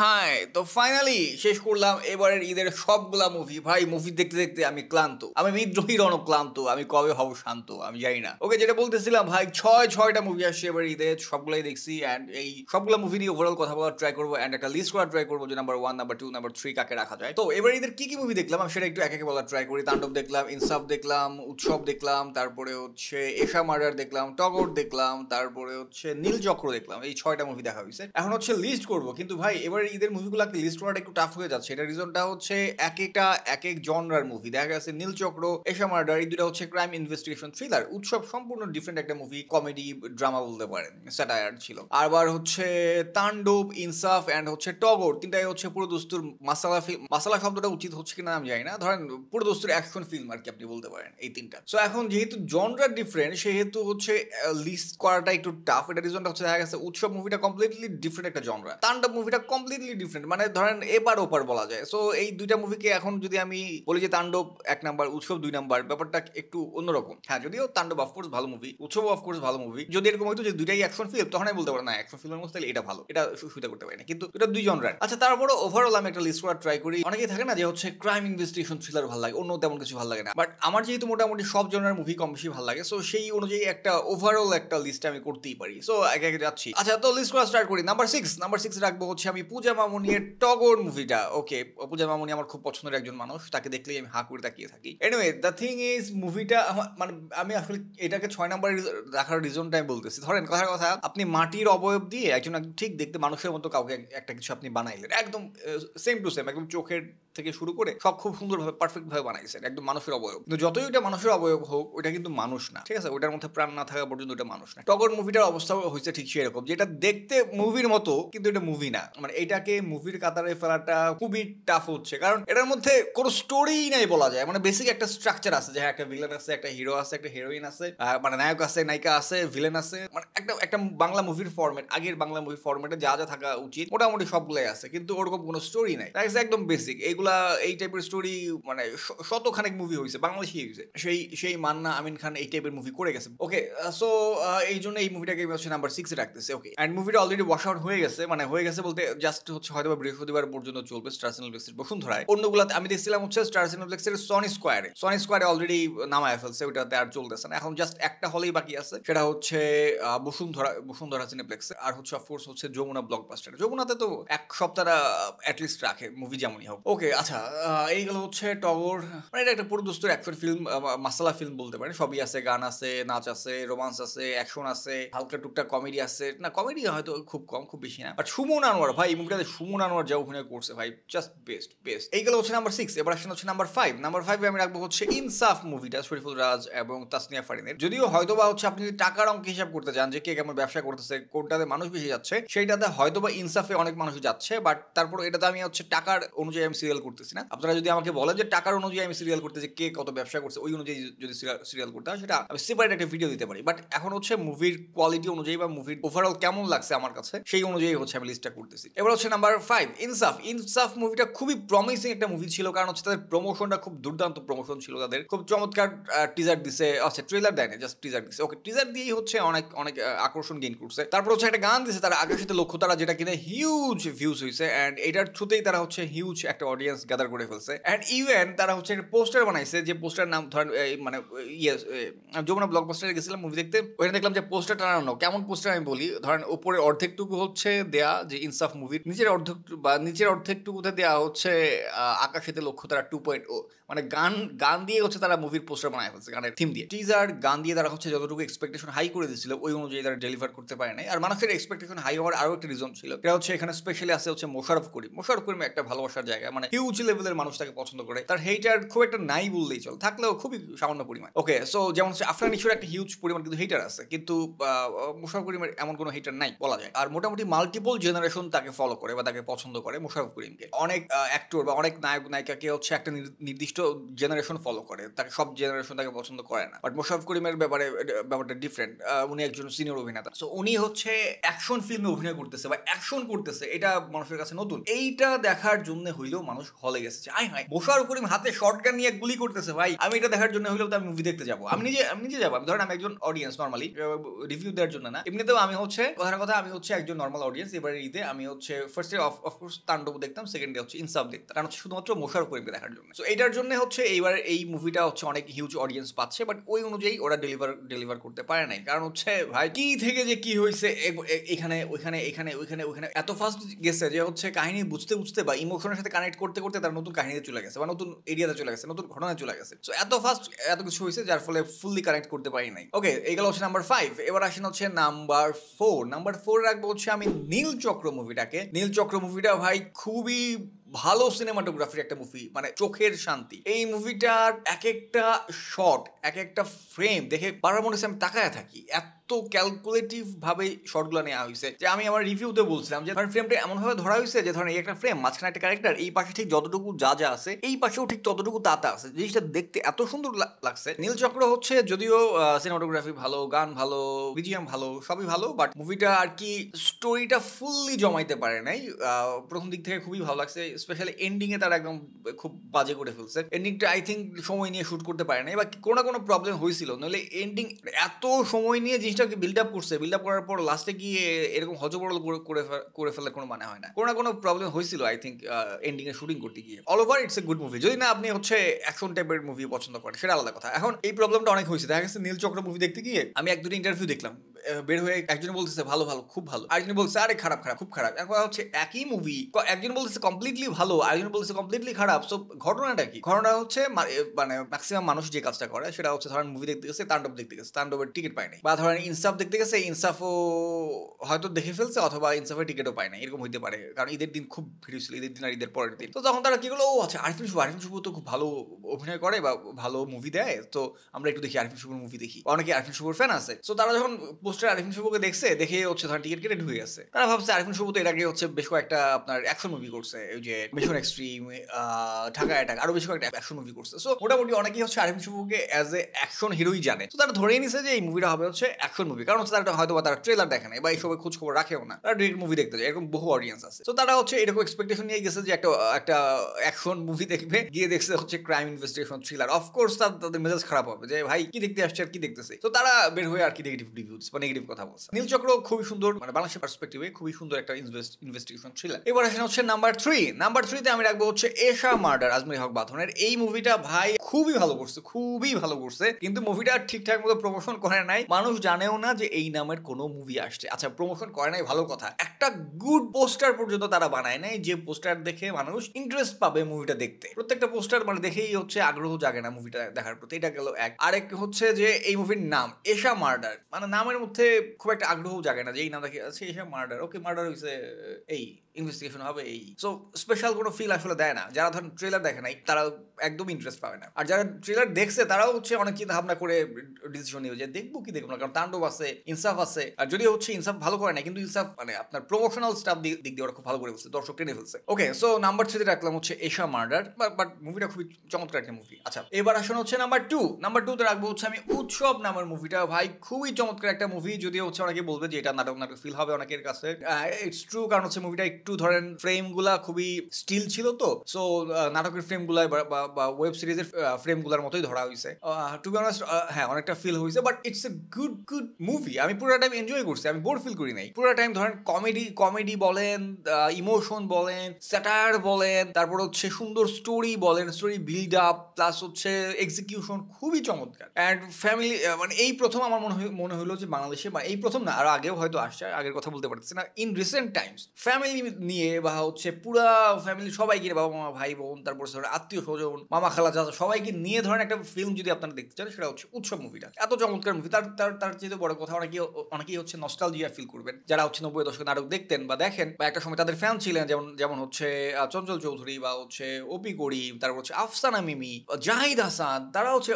High তো finally শেষ করলাম এবারের ঈদের সবগুলা মুভি। ভাই মুভি দেখতে দেখতে আমি ক্লান্ত, আমি বিদ্রোহীর ক্লান্ত, আমি কবে হব শান্ত আমি জানি না। ওকে, যেটা বলতেছিলাম ভাই, ছয়টা মুভি আসছে এবার ঈদে, সবগুলাই দেখছি অ্যান্ড এই সবগুলা মুভি নিয়ে ওভারঅল কথা বলার ট্রাই করবো অ্যান্ড একটা লিস্ট করার ট্রাই করবো যে নাম্বার 1, নাম্বার 2, নাম্বার 3 কাকে রাখা যায়। তো এবার ঈদের কি কি মুভি দেখলাম আমি সেটা একটু একে একে বলার ট্রাই করি। তাণ্ডব দেখলাম, ইনসাফ দেখলাম, উৎসব দেখলাম, তারপরে হচ্ছে এশা মার্ডার দেখলাম, টগর দেখলাম, তারপরে হচ্ছে নীলচক্র দেখলাম। এই 6টা মুভি দেখা হয়েছে। এখন হচ্ছে লিস্ট করবো, কিন্তু ভাই এবার ঈদের মুভিগুলোকে লিস্ট করাটা একটু টাফ হয়ে যাচ্ছে। এটা রিজনটা হচ্ছে এক এক জনরার মুভি। দেখা গেছে নীলচক্র, এশা মার্ডার, এই দুটা হচ্ছে ক্রাইম ইনভেস্টিগেশন থ্রিলার। উৎসব সম্পূর্ণ ডিফারেন্ট একটা মুভি, কমেডি ড্রামা বলতে পারেন, স্যাটায়ার ছিল। আবার হচ্ছে তাণ্ডব, ইনসাফ এন্ড হচ্ছে টগর, তিনটাই হচ্ছে পুরো দস্তুর মাসালা ফিল্ম। মাসালা শব্দটা উচিত হচ্ছে কিনা আমি জানি না, ধরেন পুরো দস্তুর অ্যাকশন ফিল্ম আর কি আপনি বলতে পারেন এই তিনটা। সো এখন যেহেতু জনরা ডিফারেন্ট সেহেতু হচ্ছে লিস্ট করাটা একটু টাফ। এটা রিজনটা হচ্ছে দেখা গেছে উৎসব মুভিটা কমপ্লিটলি ডিফারেন্ট একটা জনরা, তাণ্ডব মুভিটা কমপ্লিটলি ডিফারেন্ট, মানে ধরেন এবার ওপার বলা যায়। সো এই দুইটা মুভিকে এখন যদি আমি বলি যে তাণ্ডব 1 নাম্বার, উৎসব 2 নাম্বার, ব্যাপারটা একটু অন্যরকম। হ্যাঁ, যদিও তাণ্ডব অফকোর্স ভালো মুভি, উৎসব অফকোর্স ভালো মুভি। যদি এরকম হইতো যে দুইটাই অ্যাকশন ফিল্ম, তখন আমি বলতে পারবো না অ্যাকশন ফিল্মের মধ্যে এটা ভালো, এটা সুবিধা করতে পারি না, কিন্তু এটা দুই জনরার। আচ্ছা, তারপরে ওভারঅল আমি একটা লিস্ট করার ট্রাই করি। অনেকেই থাকে না যে হচ্ছে ক্রাইম ইনভেস্টিগেশন থ্রিলার ভালো লাগে, অন্য তেমন কিছু ভালো লাগে না, বাট আমার যেহেতু মোটামুটি সব জনরার মুভি কম বেশি ভালো লাগে, সো সেই অনুযায়ী একটা ওভারঅল একটা লিস্ট আমি করতেই পারি। সো একে একে যাচ্ছি। আচ্ছা, তো লিস্ট করা স্টার্ট করি। নাম্বার 6 রাখবো হচ্ছে আমি পূজা মামুনির টগর মুভিটা। ওকে, পূজা মামুনি আমার খুব পছন্দের একজন মানুষ, তাকে দেখলেই আমি হা করে তাকিয়ে থাকি। এনিওয়ে, দ্য থিং ইজ মুভিটা মানে আমি আসলে এটাকে 6 নাম্বার রাখার রিজনটা আমি বলতেছি। ধরেন কথার কথা, আপনি মাটির অবয়ব দিয়ে একজন ঠিক দেখতে মানুষের মতো কাউকে একটা কিছু আপনি বানাইলেন, একদম সেম টু সেম, একদম চোখের থেকে শুরু করে সব খুব সুন্দরভাবে পারফেক্ট ভাবে বানাইছেন, একদম মানুষের অবয়ব। কিন্তু যতই ওটা মানুষের অবয়ব হোক, ওটা কিন্তু মানুষ না, ঠিক আছে? ওটার মধ্যে প্রাণ না থাকা পর্যন্ত ওটা মানুষ না। টগর মুভিটার অবস্থা হয়েছে ঠিক সেরকম, যেটা দেখতে মুভির মতো কিন্তু এটা মুভি না। মানে এটাকে মুভির কাতারে ফেলাটা খুবই টাফ হচ্ছে, কারণ এটার মধ্যে কোনো স্টোরি নাই বলা যায়। মানে বেসিক একটা স্ট্রাকচার আছে, যে একটা ভিলেন আছে, একটা হিরো আছে, একটা হিরোইন আছে, মানে নায়ক আছে, নায়িকা আছে, ভিলেন আছে, মানে একটা বাংলা মুভির ফরম্যাট, আগের বাংলা মুভির ফরম্যাটে যা যা থাকা উচিত মোটামুটি সবগুলাই আছে, কিন্তু ওরকম কোনো স্টোরি নাই। একদম বেসিক এইগুলা, এই টাইপের স্টোরি মানে শতখানেক মুভি হয়েছে, বাংলাদেশি হয়েছে। সেই মান্না, আমিন খান এই টাইপের মুভি করে গেছে। ওকে, সো এই জন্য এই মুভিটাকে হচ্ছে নাম্বার 6 রাখতেছে। ওকে, এন্ড মুভিটা অলরেডি ওয়াশ আউট হয়ে গেছে, মানে হয়ে গেছে বলতে জাস্ট হচ্ছে হয়তো বৃহস্পতিবার পর্যন্ত চলবে স্টার সিনেপ্লেক্সের বসুন্ধরায়। অন্যগুলাতে আমি দেখছিলাম হচ্ছে স্টার সিনেপ্লেক্সের সনি স্কোয়ারে অলরেডি নামায় ফেলছে, ওইটাতে আর চলতেছে না। এখন জাস্ট একটা হলেই বাকি আছে, সেটা হচ্ছে বসুন্ধরা সিনেপ্লেক্সে। আর হচ্ছে অফকোর্স হচ্ছে যমুনা ব্লকবাস্টার। যমুনাতে তো এক সপ্তাহ অ্যাটলিস্ট রাখে মুভি যেমনই হোক। ওকে, আচ্ছা, এইগুলো হচ্ছে টগর। মানে এটা একটা পুরো দোস্তের অ্যাকশন ফিল্ম, মাসালা ফিল্ম বলতে পারেন। সবই আছে, গান আছে, নাচ আছে, রোমান্স আছে, অ্যাকশন আছে, হালকা টুকটাক কমেডি আছে। না, কমেডি হয়তো খুব কম, খুব বেশি না। বাট সুমন আনোয়ার ভাই, এই মুভিটাতে সুমন আনোয়ার যা অভিনয় করছে ভাই, জাস্ট বেস্ট। এইগুলো হচ্ছে নাম্বার 6। এবার আসেন হচ্ছে নাম্বার 5। নাম্বার 5 আমি রাখবো হচ্ছে ইনসাফ মুভিটা, শরীফুল রাজ এবং তাসনিয়া ফারিনের। যদিও হয়তোবা হচ্ছে আপনি যদি টাকার অঙ্ক হিসাব করতে চান যে কে কেমন ব্যবসা করতেছে, কোনটাতে মানুষ বেশি যাচ্ছে, সেইটাতে হয়তোবা ইনসাফে অনেক মানুষ যাচ্ছে। বাট তারপর এটাতে আমি হচ্ছে টাকার অনুযায়ী আমি সিরিয়াল করতেছি না। আপনারা যদি আমাকে বলেন যে টাকার অনুযায়ী আমি সিরিয়াল করতে, যে কে কত ব্যবসা করছে, ওই অনুযায়ী যদি সিরিয়াল করতে হয়, সেটা আমি সেপারেট একটা ভিডিও দিতে পারি। বাট এখন হচ্ছে মুভির কোয়ালিটি অনুযায়ী বা মুভির ওভারঅল কেমন লাগছে আমার কাছে, সেই অনুযায়ী হচ্ছে আমি লিস্টটা করতেছি। এবার হচ্ছে নাম্বার 5 ইনসাফ মুভিটা খুবই প্রমিসিং একটা মুভি ছিল, কারণ হচ্ছে তাদের প্রমোশনটা খুব দুর্দান্ত প্রমোশন ছিল, তাদের খুব চমৎকার টিজার দিছে। আচ্ছা, ট্রেলার দেয়নি, জাস্ট টিজার দিছে। ওকে, টিজার দিয়েই হচ্ছে অনেক আকর্ষণ গেইন করছে। তারপর হচ্ছে একটা গান দিছে তারা, আকাশিতে লক্ষ্য তারা, যেটা কিনা হিউজ ভিউজ হয়েছে এন্ড এটার থ্রুতেই তারা হচ্ছে হিউজ একটা অডিয়েন্স গ্যাদার করে ফেলছে। এন্ড ইভেন তারা হচ্ছে একটা পোস্টার বানাইছে, যে পোস্টার নাম ধরেন মানে যমুনা ব্লকবাস্টারে গেছিলাম মুভি দেখতে, ওখানে দেখলাম যে পোস্টার টানানো। কেমন পোস্টার আমি বলি, ধরেন উপরের অর্ধেকটুকু হচ্ছে দেয়া যে ইনসাফ মুভির, নিচের অর্ধেকটুকুতে দেয়া হচ্ছে আকাশেতে লক্ষ্য তারা 2.0, মানে গান দিয়ে হচ্ছে তারা মুভির পোস্টার বানায় ফেলছে, গানের থিম দিয়ে। টিজার গান দিয়ে তারা হচ্ছে যতটুকু এক্সপেকটেশন হাই করে দিয়েছিল, ওই অনুযায়ী তারা ডেলিভার করতে পারে নাই। আর মানুষের এক্সপেকটেশন হাই হওয়ার আরো একটা রিজন ছিল, এটা হচ্ছে এখানে স্পেশালি আছে হচ্ছে মোশাররফ করিম একটা ভালোবাসার জায়গা, মানে হিউজ লেভেলের মানুষ তাকে পছন্দ করে। তার হেটার খুব একটা নাই বললেই চল, থাকলেও খুবই সামান্য পরিমাণ। ওকে, সো যেমন হচ্ছে আফরান নিশোর একটা হিউজ পরিমাণ কিন্তু হেটার আছে, কিন্তু মোশাররফ করিমের এমন কোনো হেটার নাই বলা যায়। আর মোটামুটি মাল্টিপল জেনারেশন তাকে ফলো করে বা তাকে পছন্দ করে মোশাররফ করিমকে। অনেক অ্যাক্টর বা অনেক নায়িকাকে হচ্ছে একটা নির্দিষ্ট জেনারেশন ফলো করে, তাকে সব জেনারেশন তাকে পছন্দ করে না। বাট মোশাররফ করিমের ব্যাপারটা ডিফারেন্ট। উনি একজন সিনিয়র অভিনেতা, সো উনি হচ্ছে অ্যাকশন ফিল্মে অভিনয় করতেছে বা অ্যাকশন করতেছে, এটা মানুষের কাছে নতুন। এইটা দেখার জন্য হইলেও মানুষ হলে গেছে। মোশাররফ করিম হাতে শর্টগান নিয়ে গুলি করতেছে ভাই, আমি এটা দেখার জন্য হইলেও তো আমি মুভি দেখতে যাবো। আমি নিজে যাবো। ধরেন আমি একজন অডিয়েন্স, নর্মালি রিভিউ দেওয়ার জন্য না, এমনিতেও আমি হচ্ছে কথার কথা আমি হচ্ছে একজন নর্মাল অডিয়েন্স। এবারে ঈদে আমি হচ্ছে ফার্স্টে অফকোর্স তাণ্ডব দেখতাম, সেকেন্ডে হচ্ছে ইনসাফ দেখতাম, কারণ হচ্ছে শুধুমাত্র মোশাররফ করিমকে দেখার জন্য। সো এটার জন্য হচ্ছে এইবার এই মুভিটা হচ্ছে অনেক হিউজ অডিয়েন্স পাচ্ছে, বাট ওই অনুযায়ী ওরা ডেলিভার করতে পারে নাই। কারণ হচ্ছে ভাই কি থেকে যে কি হয়েছে এখানে ওইখানে এখানে ওইখানে ওইখানে এত ফাস্ট গেছে যে হচ্ছে কাহিনী বুঝতে বুঝতে বা ইমোশনের সাথে কানেক্ট করতে করতে তারা নতুন কাহিনীতে চলে গেছে বা নতুন এরিয়াতে চলে গেছে, নতুন ঘটনায় চলে গেছে। সো এত ফাস্ট এত কিছু হয়েছে যার ফলে ফুললি কানেক্ট করতে পারি নাই। ওকে, এইগুলো হচ্ছে নাম্বার 5। এবার আসেন হচ্ছে নাম্বার 4। নাম্বার 4 রাখবো হচ্ছে আমি নীলচক্র মুভিটাকে। নীলচক্র মুভিটা ভাই খুবই ভালো সিনেমাটোগ্রাফির একটা মুভি, মানে চোখের শান্তি। এই মুভিটার এক একটা শট, এক একটা ফ্রেম দেখে বারবার মনে হচ্ছে আমি তাকায় থাকি, এত ক্যালকুলেটিভ ভাবে শটগুলো নেওয়া হয়েছে যে আমি আমার রিভিউতে বলছিলাম যে ধরেন ফ্রেমটা এমন ভাবে ধরা হয়েছে যে ধরেন এই একটা ফ্রেম, মাঝখানে একটা ক্যারেক্টার, এই পাশে ঠিক যতটুকু যা যা আছে এই পাশেও ঠিক ততটুকু তা আছে। জিনিসটা দেখতে এত সুন্দর লাগছে। নীলচক্র হচ্ছে যদিও সিনেমাটোগ্রাফি ভালো, গান ভালো, বিজিএম ভালো, সবই ভালো, বাট মুভিটা আর কি স্টোরিটা ফুললি জমাইতে পারে নাই। প্রথম দিক থেকে খুবই ভালো লাগছে, স্পেশালি এন্ডিং এ তারা একদম খুব বাজে করে ফেলছে। এন্ডিংটা আই থিঙ্ক সময় নিয়ে শুট করতে পারে নাই বা কোনো না কোনো প্রবলেম হয়েছিল, নইলে এন্ডিং এত সময় নিয়ে জিনিসটাকে বিল্ড আপ করছে, বিল্ড আপ করার পর লাস্টে গিয়ে এরকম হজবরল করে ফেলার কোনো মানে হয় না। কোনো না কোনো প্রবলেম হয়েছিল I think ending A shooting করতে গিয়ে। All over it's a good movie. যদি না আপনি হচ্ছে অ্যাকশন টাইপের মুভি পছন্দ করেন সেটা আলাদা কথা। এখন এই প্রবলেমটা অনেক হয়েছে, দেখা গেছে নীলচক্র মুভি দেখতে গিয়ে আমি এক দুটো ইন্টারভিউ দেখলাম, বের হয়ে একজন বলতেছে ভালো ভালো খুব ভালো, আরেকজন বলছে আরে খারাপ খারাপ খুব খারাপ। এখন হচ্ছে একই মুভি, একজন বলতেছে কমপ্লিটলি ভালো, আরেকজন বলতেছে কমপ্লিটলি খারাপ। সো ঘটনাটা কি? ঘটনা হচ্ছে মানে ম্যাক্সিমাম মানুষ যে কাজটা করে সেটা হচ্ছে ধরেন মুভি দেখতে গেছে, তাণ্ডব দেখতে গেছে, তাণ্ডবের টিকিট পায় নাই, বা ধরেন ইনসাফ দেখতে গেছে, ইনসাফও হয়তো দেখে ফেলছে অথবা ইনসাফের টিকিটও পায় না, এরকম হইতে পারে। কারণ ঈদের দিন খুব ভিড় ছিল, ঈদের দিন আর ঈদের পরের দিন। তো তখন তারা কি করলো, ও আচ্ছা আরিফিন শুভ তো খুব ভালো অভিনয় করে বা ভালো মুভি দেয়, তো আমরা একটু দেখি আরিফিন শুভর মুভি দেখি। অনেকে আরিফিন শুভর ফ্যান আছে। সো তারা যখন পোস্টার আরিফিন শুভকে দেখছে, দেখে হচ্ছে ধরেন টিকিট কেটে ঢুকে গেছে। তারা ভাবছে আরিফিন শুভ তো এর আগে হচ্ছে বেশ কয়েকটা আপনার অ্যাকশন মুভি করছে, ওই যে মিশন এক্সট্রিম, ঢাকা অ্যাটাক, আরো বেশ কয়েকটা অ্যাকশন মুভি করছে। সো মোটামুটি অনেকেই হচ্ছে আরিফিন শুভকে অ্যাজ এ অ্যাকশন হিরোই জানে। তো তারা ধরেই নিছে যে এই মুভিটা হবে হচ্ছে অ্যাকশন মুভি, কারণ হচ্ছে তারা হয়তো বা তারা ট্রেলার দেখে নাই বা এইসবের খোঁজ খবর রাখেও না, তারা ডিরেক্ট মুভি দেখতে যায়। এরকম বহু অডিয়েন্স আছে। তো তারা হচ্ছে এরকম এক্সপেকটেশন নিয়ে গেছে যে একটা অ্যাকশন মুভি দেখবে, গিয়ে দেখছে হচ্ছে ক্রাইম ইনভেস্টিগেশন থ্রিলার। অফকোর্স তাদের মেজাজ খারাপ হবে যে ভাই কি দেখতে আসছে আর কি দেখতেছে। তো তারা বের হয়ে আর কি নেগেটিভ রিভিউস বা নেগেটিভ কথা বলছে। নীলচক্র খুবই সুন্দর, মানে বাংলাদেশের পার্সপেক্টিভে খুবই সুন্দর একটা ইনভেস্টিগেশন থ্রিলার। এবার আসেন হচ্ছে নাম্বার 3। নাম্বার 3 তে আমি রাখবো হচ্ছে এশা মার্ডার, আজমরি হক বাঁধনের। এই মুভিটা ভাই খুবই ভালো করছে, খুবই ভালো করছে, কিন্তু মুভিটা ঠিকঠাক মতো প্রমোশন করে নাই। মানুষ জানেও না যে এই নামের কোনো মুভি আসছে। আচ্ছা, প্রমোশন করে নাই ভালো কথা, একটা গুড পোস্টার পর্যন্ত তারা বানায় নাই যে পোস্টার দেখে মানুষ ইন্টারেস্ট পাবে মুভিটা দেখতে। প্রত্যেকটা পোস্টার মানে দেখেই হচ্ছে আগ্রহ জাগে না মুভিটা দেখার প্রতি। এটা গেল এক। আরেক হচ্ছে যে এই মুভির নাম এশা মার্ডার, মানে নামের মধ্যে খুব একটা আগ্রহ জাগে না যে এই নাম দেখে আছে এশা মার্ডার, ওকে মার্ডার হয়েছে, এই ইনভেস্টিগেশন হবে এই। সো স্পেশাল কোনো ফিল আসলে দেয় না। যারা ধরেন ট্রেলার দেখে নাই তারা একদম ইন্টারেস্ট পাবে না, আর যারা ট্রেলার দেখছে তারাও হচ্ছে অনেক চিন্তা ভাবনা করে ডিসিশন নিবে যে দেখবো কি দেখবো না, কারণ তাণ্ডব আছে, ইনসাফ আছে। আর যদিও হচ্ছে ইনসাফ ভালো করে না, কিন্তু ইনসাফ মানে আপনার প্রমোশনাল স্টাফ দিক দিয়ে ওরা খুব ভালো করে ফেলছে, দর্শক টেনে ফেলছে। ওকে, সো নাম্বার 3 রাখলাম হচ্ছে এশা মার্ডার, বাট মুভিটা খুবই চমৎকার একটা মুভি। আচ্ছা, এবার আসলে হচ্ছে নাম্বার 2। নাম্বার 2 তে রাখবো হচ্ছে আমি উৎসব নামের মুভিটা। ভাই খুবই চমৎকার একটা মুভি, যদিও হচ্ছে অনেকে বলবে যে এটা নাটক নাটক ফিল হবে অনেকের কাছে। ইটস ট্রু, কারণ হচ্ছে মুভিটা একটু ধরেন ফ্রেম গুলা খুবই স্টিল ছিল, তো সো নাটকের ফ্রেম গুলা বা ওয়েব সিরিজের ফ্রেম গুলার মতোই ধরা হয়েছে। টু বি অনেস্ট, হ্যাঁ অনেকটা ফিল হয়েছে, but it's a good movie. আমি পুরো টাইম এনজয় করছি, আমি বোর ফিল করি নাই। পুরো টাইম ধরেন কমেডি বলেন, ইমোশন বলেন, স্যাটায়ার বলেন, তারপর হচ্ছে সুন্দর স্টোরি বলেন, স্টোরি বিল্ড আপ প্লাস হচ্ছে এক্সিকিউশন খুবই চমৎকার। অ্যান্ড ফ্যামিলি, মানে এই প্রথম আমার মনে হলো যে বাংলাদেশে, বা এই প্রথম না আরো আগেও হয়তো আসছে, আগের কথা বলতে পারতেছি না, ইন রিসেন্ট টাইমস ফ্যামিলি নিয়ে বা হচ্ছে পুরা ফ্যামিলি সবাইকে, বাবা মা ভাই বোন, তারপর আত্মীয় স্বজন, মামা খালা চাচা সবাইকে নিয়ে ধরেন একটা ফিল্ম যদি আপনারা দেখতে চান, সেটা হচ্ছে উৎসব মুভিটা। এত চমৎকার মুভি। তার চেয়ে বড় কথা, অনেকেই হচ্ছে নস্টালজিয়া ফিল করবেন যারা হচ্ছে 90 দশকের নাটক দেখতেন বা দেখেন, বা একটা সময় তাদের ফ্যান ছিলেন, যেমন হচ্ছে চঞ্চল চৌধুরী বা হচ্ছে ওপি করিম, তারপর হচ্ছে আফসানা মিমি, জাহিদ হাসান, তারা হচ্ছে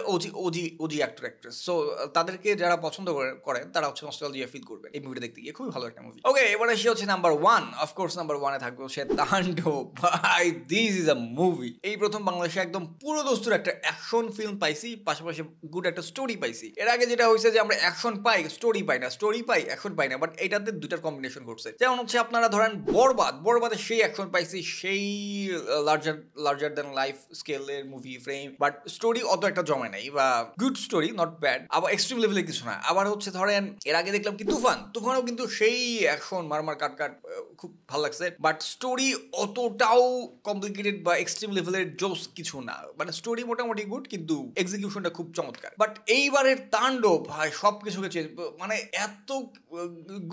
ওজি অ্যাক্টর অ্যাক্ট্রেস। সো তাদেরকে যারা পছন্দ করেন তারা হচ্ছে নস্টালজিয়া ফিল করবেন এই মুভিটা দেখতে গিয়ে। খুবই ভালো একটা মুভি। ওকে, এবারে সে হচ্ছে নাম্বার 1। অফকোর্স নাম্বার 1-এ থাকবে সে তাণ্ডব। ভাই দিস ইজ আ মুভি। এই প্রথম বাংলাদেশে একদম পুরো দস্তুর একটা অ্যাকশন ফিল্ম পাইছি, পাশাপাশি গুড একটা স্টোরি পাইছি। এর আগে যেটা হয়েছে যে আমরা অ্যাকশন পাই, স্টোরি পাই না, স্টোরি পাই অ্যাকশন পাই না, বাট এটাতে দুটার কম্বিনেশন ঘটছে। যেমন হচ্ছে আপনারা ধরেন বরবাদে সেই অ্যাকশন পাইছি, সেই লার্জার দ্যান লাইফ স্কেলের মুভি ফ্রেম, বাট স্টোরি অত একটা জমে নাই, বা গুড স্টোরি নট ব্যাড, আবার এক্সট্রিম লেভেলে কিছু না। আবার হচ্ছে ধরেন এর আগে দেখলাম কি তুফানও কিন্তু সেই অ্যাকশন মারমার কাট খুব ভালো লাগছে লাগছে, বাট স্টোরি অতটাও কমপ্লিকেটেড বা এক্সট্রিম লেভেলের জোস কিছু না, মানে স্টোরি মোটামুটি গুড কিন্তু এক্সিকিউশনটা খুব চমৎকার। বাট এইবারের তাণ্ডব ভাই সবকিছুকে চেঞ্জ, মানে এত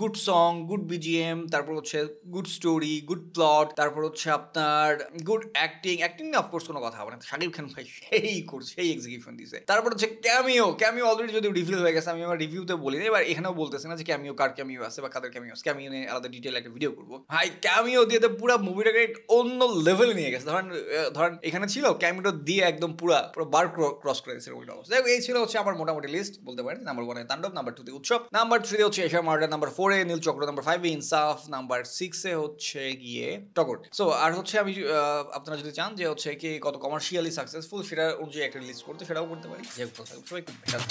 গুড সং, গুড বিজিএম, তারপর হচ্ছে গুড স্টোরি, গুড প্লট, তারপর হচ্ছে আপনার গুড অ্যাক্টিং না অফকোর্স কোনো কথা হবে না, শাকিব খান ভাই সেই করছে, সেই এক্সিকিউশন দিছে। তারপর হচ্ছে ক্যামিও অলরেডি যদি রিভিল হয়ে গেছে, আমি আমার রিভিউতে বলি না, এবার এখানেও বলতেছি না যে ক্যামিও কার ক্যামিও আছে বা কাদের ক্যামিও নিয়ে আলাদা ডিটেল একটা ভিডিও করবো। ভাই ক্যামিও দিয়ে তো পুরো মুভিটাকে অন্য লেভেলে নিয়ে গেছে। ধরেন এখানে ছিল ক্যামিও দিয়ে একদম পুরো বার ক্রস করে দিয়েছে ওইটা অবস্থা। এই ছিল হচ্ছে আমার মোটামুটি লিস্ট বলতে পারেন। নাম্বার 1 এ তাণ্ডব, নাম্বার 2 তে উৎসব, নাম্বার 3 তে হচ্ছে এশা মার্ডার, নাম্বার 4 এ নীল চক্র, নাম্বার 5 এ ইনসাফ, নাম্বার 6 এ হচ্ছে গিয়ে টগর। সো আর হচ্ছে আমি আপনারা যদি চান যে হচ্ছে কি কত কমার্শিয়ালি সাকসেসফুল সেটা অনুযায়ী একটা লিস্ট করতে, সেটাও করতে পারি। যে সবাই খুব বেটার।